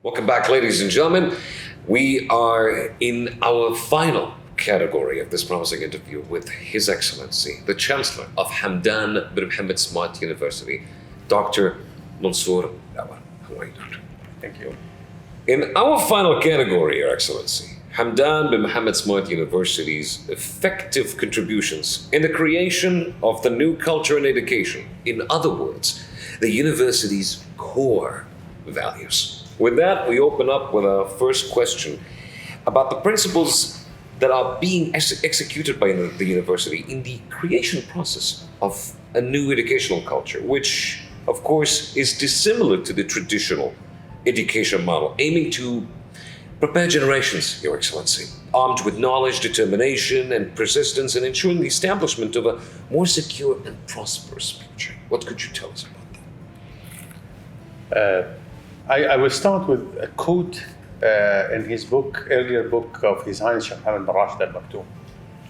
Welcome back, ladies and gentlemen. We are in our final category of this promising interview with His Excellency, the Chancellor of Hamdan bin Mohammed Smart University, Dr. Mansour Awar. How are you, Doctor? Thank you. In our final category, Your Excellency, Hamdan bin Mohammed Smart University's effective contributions in the creation of the new culture and education. In other words, the university's core values. With that, we open up with our first question about the principles that are being executed by the university in the creation process of a new educational culture, which, of course, is dissimilar to the traditional education model, aiming to prepare generations, Your Excellency, armed with knowledge, determination, and persistence, and ensuring the establishment of a more secure and prosperous future. What could you tell us about that? I will start with a quote in his book, earlier book of His Highness Sheikh Mohammed bin Rashid Al Maktoum,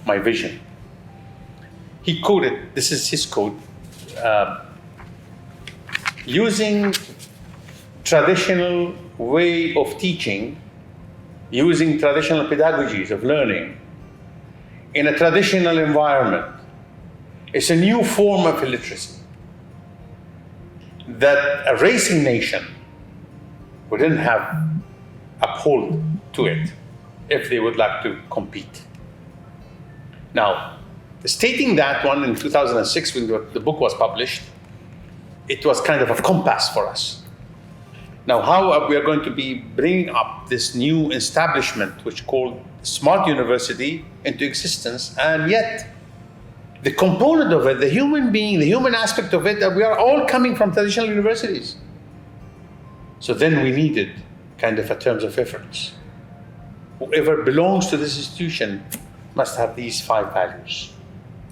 My Vision. He quoted, this is his quote, using traditional way of teaching, using traditional pedagogies of learning in a traditional environment, it's a new form of illiteracy that a racing nation wouldn't have uphold to it if they would like to compete. Now, stating that one in 2006 when the book was published, it was kind of a compass for us. Now, how we are going to be bringing up this new establishment, which called Smart University, into existence, and yet the component of it, the human being, the human aspect of it, that we are all coming from traditional universities. So then we needed kind of a terms of reference. Whoever belongs to this institution must have these 5 values.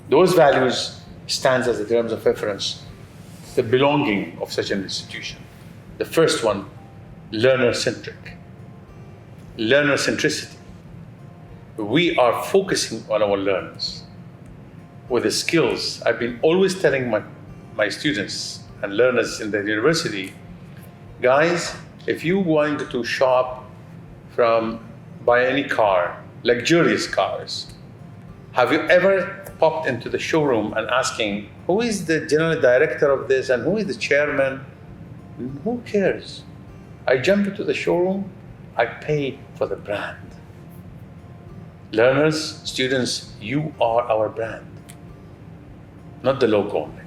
Those values stands as the terms of reference, the belonging of such an institution. The first one, learner-centric, learner centricity. We are focusing on our learners with the skills. I've been always telling my students and learners in the university, guys, if you want to shop buy any car, luxurious cars, have you ever popped into the showroom and asking, who is the general director of this and who is the chairman? Who cares? I jump into the showroom, I pay for the brand. Learners, students, you are our brand, not the logo only.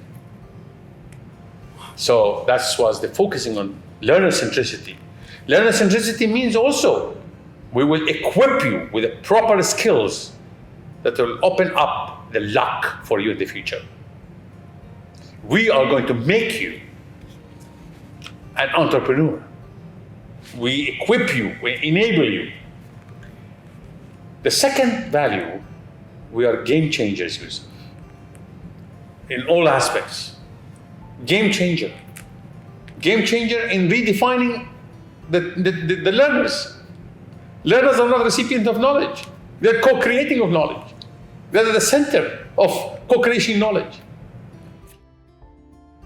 So that was the focusing on learner centricity. Learner centricity means also we will equip you with the proper skills that will open up the luck for you in the future. We are going to make you an entrepreneur. We equip you, we enable you. The second value, we are game changers, Yusuf, in all aspects. Game changer. Game changer in redefining the learners. Learners are not recipients of knowledge. They're co-creating of knowledge. They're the center of co-creation knowledge.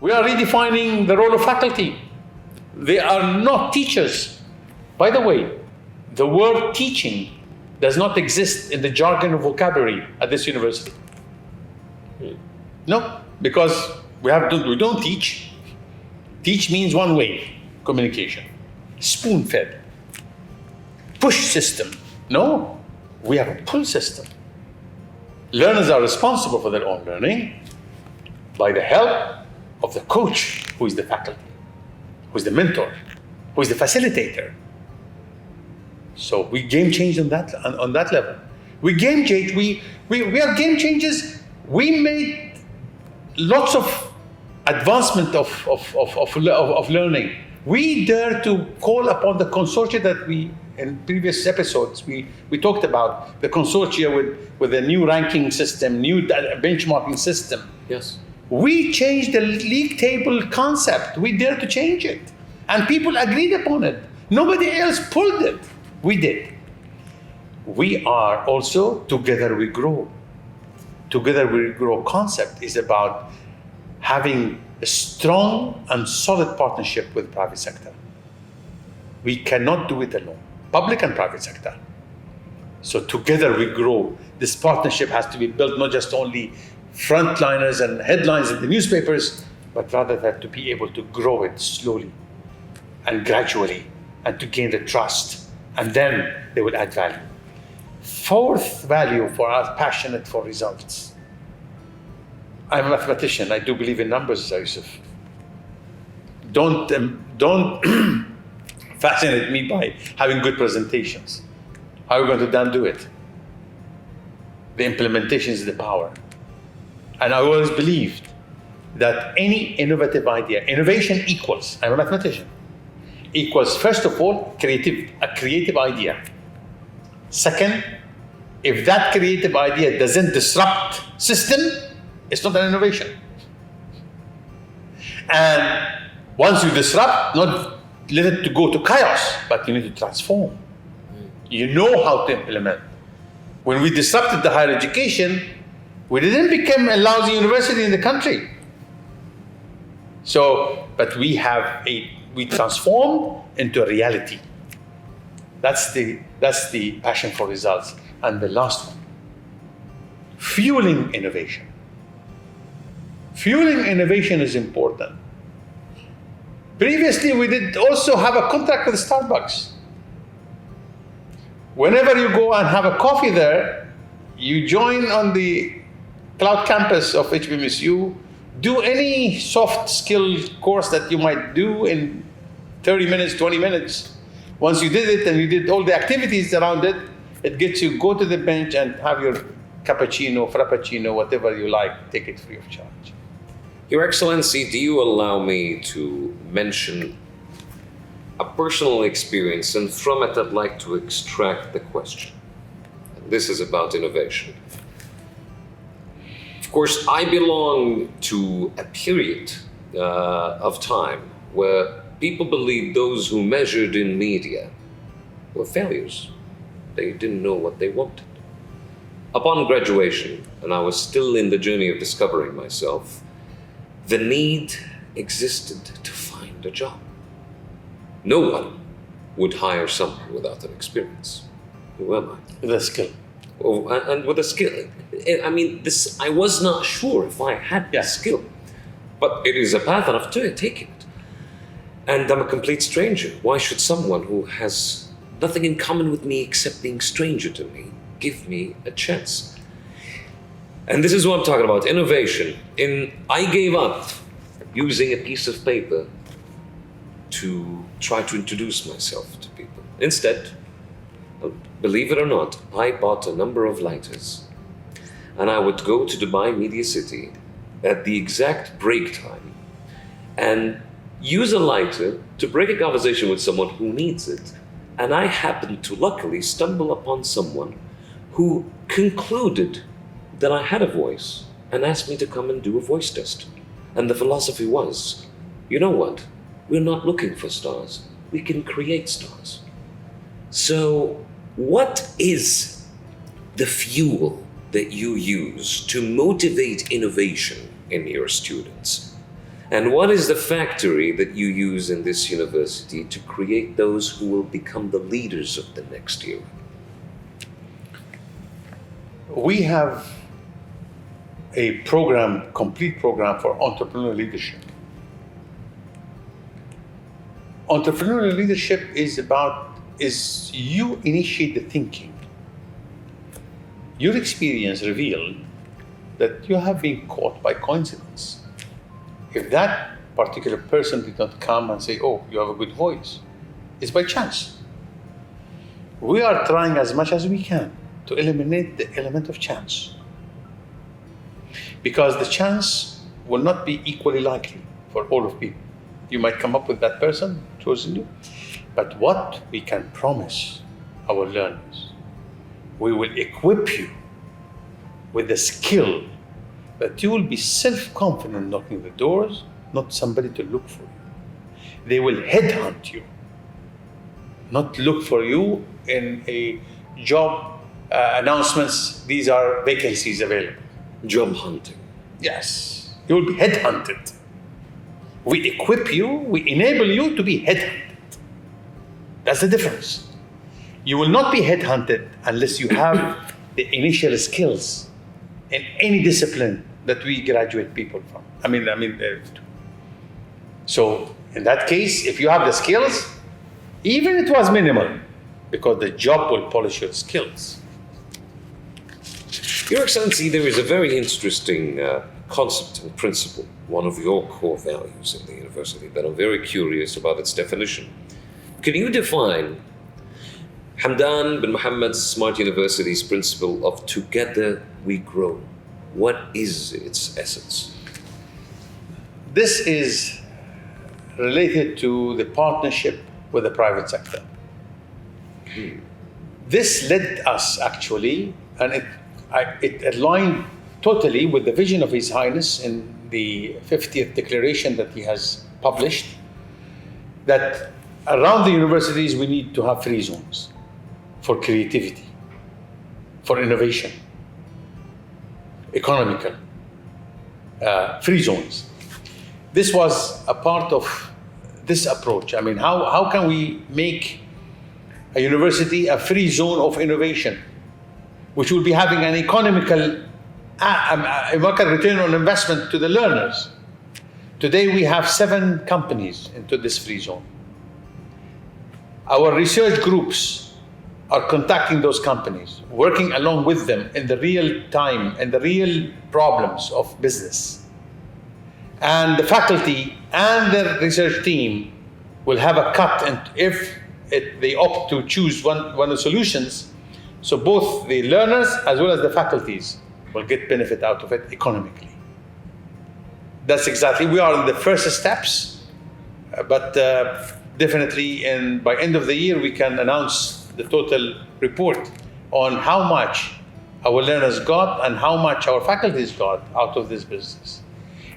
We are redefining the role of faculty. They are not teachers. By the way, the word teaching does not exist in the jargon of vocabulary at this university. No, because we don't teach. Teach means one way, communication. Spoon-fed. Push system. No, we have a pull system. Learners are responsible for their own learning by the help of the coach, who is the faculty, who is the mentor, who is the facilitator. So we game change on that level. We game change. We are game changers. We made lots of advancement of learning. We dare to call upon the consortia that we, in previous episodes, we talked about the consortia with a new ranking system, new benchmarking system. Yes. We changed the league table concept. We dare to change it. And people agreed upon it. Nobody else pulled it. We did. We are also Together We Grow. Together We Grow concept is about having a strong and solid partnership with the private sector. We cannot do it alone, public and private sector. So together we grow. This partnership has to be built not just only frontliners and headlines in the newspapers, but rather that to be able to grow it slowly and gradually and to gain the trust, and then they will add value. Fourth value for us, passionate for results. I'm a mathematician. I do believe in numbers, Yusuf. Don't fascinate me by having good presentations. How are we going to then do it? The implementation is the power. And I always believed that any innovative idea, innovation equals, I'm a mathematician, equals, first of all, a creative idea. Second, if that creative idea doesn't disrupt system, it's not an innovation. And once you disrupt, not let it to go to chaos, but you need to transform. You know how to implement. When we disrupted the higher education, we didn't become a lousy university in the country. So, but we transformed into a reality. That's the passion for results. And the last one, fueling innovation. Fueling innovation is important. Previously, we did also have a contract with Starbucks. Whenever you go and have a coffee there, you join on the cloud campus of HBMSU, do any soft skill course that you might do in 30 minutes, 20 minutes. Once you did it and you did all the activities around it, it gets you go to the bench and have your cappuccino, frappuccino, whatever you like, take it free of charge. Your Excellency, do you allow me to mention a personal experience, and from it I'd like to extract the question. This is about innovation. Of course, I belong to a period of time where people believed those who measured in media were failures. They didn't know what they wanted. Upon graduation, and I was still in the journey of discovering myself, the need existed to find a job. No one would hire someone without an experience. Who am I? With a skill. Oh, and with a skill. I mean, I was not sure if I had the skill, but it is a path and I've taken it. And I'm a complete stranger. Why should someone who has nothing in common with me except being stranger to me give me a chance? And this is what I'm talking about, innovation. I gave up using a piece of paper to try to introduce myself to people. Instead, believe it or not, I bought a number of lighters and I would go to Dubai Media City at the exact break time and use a lighter to break a conversation with someone who needs it. And I happened to luckily stumble upon someone who concluded that I had a voice and asked me to come and do a voice test. And the philosophy was, you know what? We're not looking for stars. We can create stars. So what is the fuel that you use to motivate innovation in your students? And what is the factory that you use in this university to create those who will become the leaders of the next era? We have a complete program for entrepreneurial leadership. Entrepreneurial leadership is you initiate the thinking. Your experience revealed that you have been caught by coincidence. If that particular person did not come and say, oh, you have a good voice, it's by chance. We are trying as much as we can to eliminate the element of chance. Because the chance will not be equally likely for all of people. You might come up with that person chosen you, but what we can promise our learners, we will equip you with the skill that you will be self-confident knocking the doors, not somebody to look for you. They will headhunt you, not look for you in a job announcements. These are vacancies available. Job hunting. Yes, you will be headhunted. We equip you, we enable you to be headhunted. That's the difference. You will not be headhunted unless you have the initial skills in any discipline that we graduate people from. So in that case, if you have the skills, even it was minimal, because the job will polish your skills. Your Excellency, there is a very interesting concept and principle, one of your core values in the university, that I'm very curious about its definition. Can you define Hamdan bin Mohammed's Smart University's principle of together we grow? What is its essence? This is related to the partnership with the private sector. This led us actually, and it aligned totally with the vision of His Highness in the 50th declaration that he has published, that around the universities we need to have free zones for creativity, for innovation, economical, free zones. This was a part of this approach. I mean, how can we make a university a free zone of innovation, which will be having an economical return on investment to the learners? Today we have 7 companies into this free zone. Our research groups are contacting those companies, working along with them in the real time and the real problems of business. And the faculty and the research team will have a cut, and if they opt to choose one of the solutions, so both the learners as well as the faculties will get benefit out of it economically. That's exactly, we are in the first steps, but definitely by end of the year we can announce the total report on how much our learners got and how much our faculties got out of this business.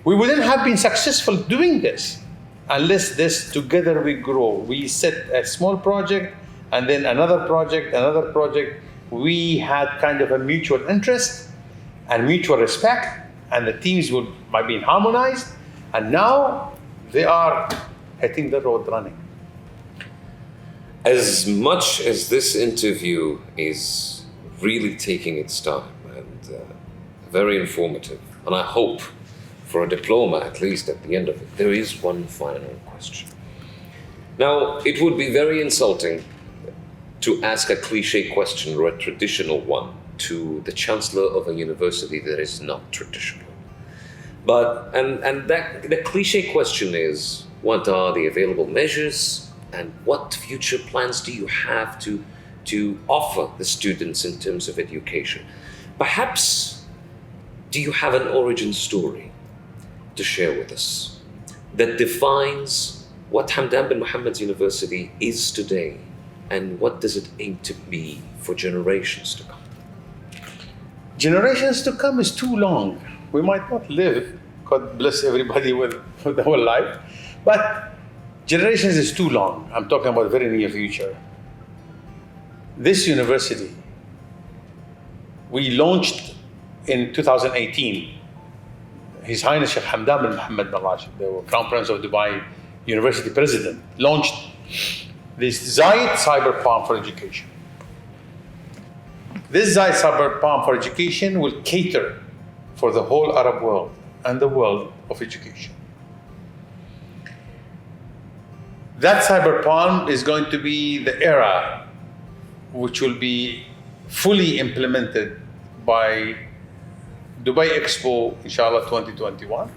We wouldn't have been successful doing this unless this together we grow. We set a small project and then another project. We had kind of a mutual interest and mutual respect, and the teams might be harmonized, and now they are hitting the road running. As much as this interview is really taking its time and very informative, and I hope for a diploma at least at the end of it, there is one final question. Now, it would be very insulting to ask a cliche question or a traditional one to the chancellor of a university that is not traditional. But the cliche question is, what are the available measures and what future plans do you have to offer the students in terms of education? Perhaps, do you have an origin story to share with us that defines what Hamdan bin Mohammed's University is today, and what does it aim to be for generations to come? Generations to come is too long. We might not live, God bless everybody with the whole life, but generations is too long. I'm talking about very near future. This university, we launched in 2018. His Highness Sheikh Hamdan bin Mohammed bin Rashid, the Crown Prince of Dubai University President, launched this Zayed Cyber Palm for Education. This Zayed Cyber Palm for Education will cater for the whole Arab world and the world of education. That Cyber Palm is going to be the era which will be fully implemented by Dubai Expo, inshallah, 2021.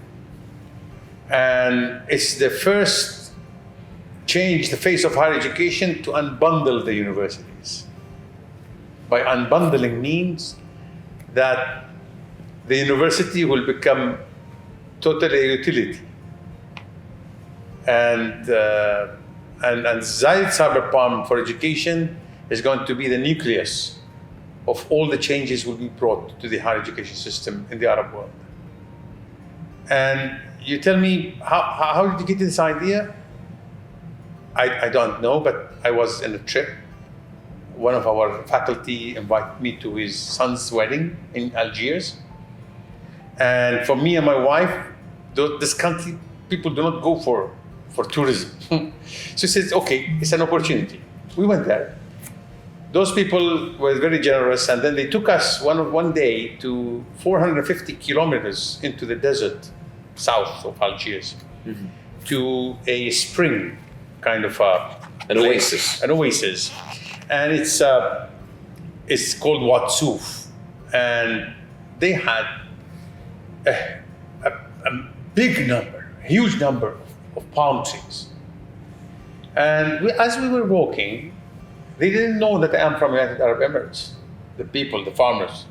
And it's the first change the face of higher education to unbundle the universities. By unbundling means that the university will become totally a utility. And Zayed Cyber Palm for Education is going to be the nucleus of all the changes will be brought to the higher education system in the Arab world. And you tell me, how did you get this idea? I don't know, but I was in a trip. One of our faculty invited me to his son's wedding in Algiers. And for me and my wife, this country, people do not go for tourism. So he says, okay, it's an opportunity. we went there. Those people were very generous, and then they took us one day to 450 kilometers into the desert south of Algiers to a spring, kind of An oasis. An oasis, and it's called Watsouf, and they had a big number, a huge number of palm trees. And as we were walking, they didn't know that I am from United Arab Emirates, the people, the farmers.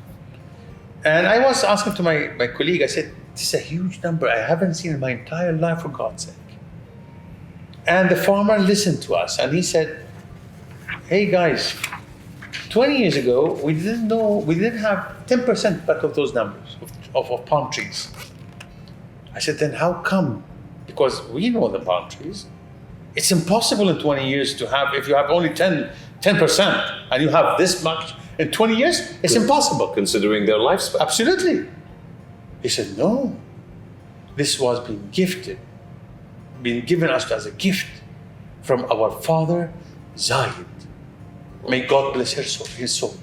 And I was asking to my colleague, I said, this is a huge number. I haven't seen in my entire life, for God's sake. And the farmer listened to us, and he said, hey guys, 20 years ago, we didn't have 10% but of those numbers of palm trees. I said, then how come? Because we know the palm trees. It's impossible in 20 years to have, if you have only 10% and you have this much in 20 years, it's impossible. Considering their lifespan. Absolutely. He said, no, this was being given us as a gift from our father, Zayed. May God bless his soul.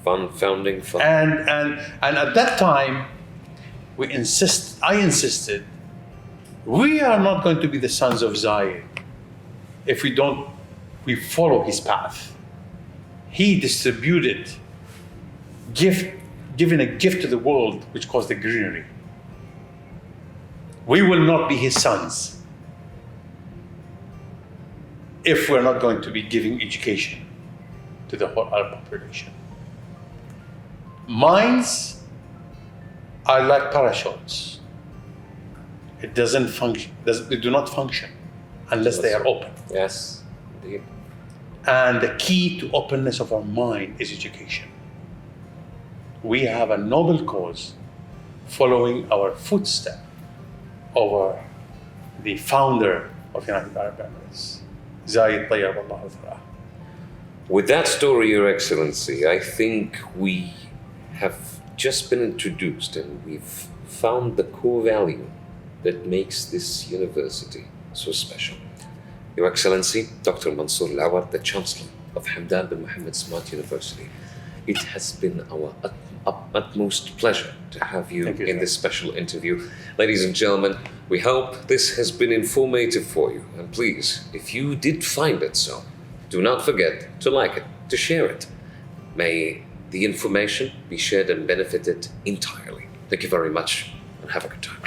Founding father. And at that time, I insisted, we are not going to be the sons of Zayed if we follow his path. He distributed, given a gift to the world, which caused the greenery. We will not be his sons if we're not going to be giving education to the whole Arab population. Minds are like parachutes. It doesn't function. They do not function unless they are open. Yes, indeed. And the key to openness of our mind is education. We have a noble cause following our footstep over the founder of United Arab Emirates, Zayed Tayyib Allah Ta'ala. With that story, Your Excellency, I think we have just been introduced and we've found the core value that makes this university so special. Your Excellency, Dr. Mansour Al-Awad, the Chancellor of Hamdan bin Mohammed Smart University, it has been our utmost pleasure to have you in this special interview. Ladies and gentlemen, we hope this has been informative for you. And please, if you did find it so, do not forget to like it, to share it. May the information be shared and benefited entirely. Thank you very much and have a good time.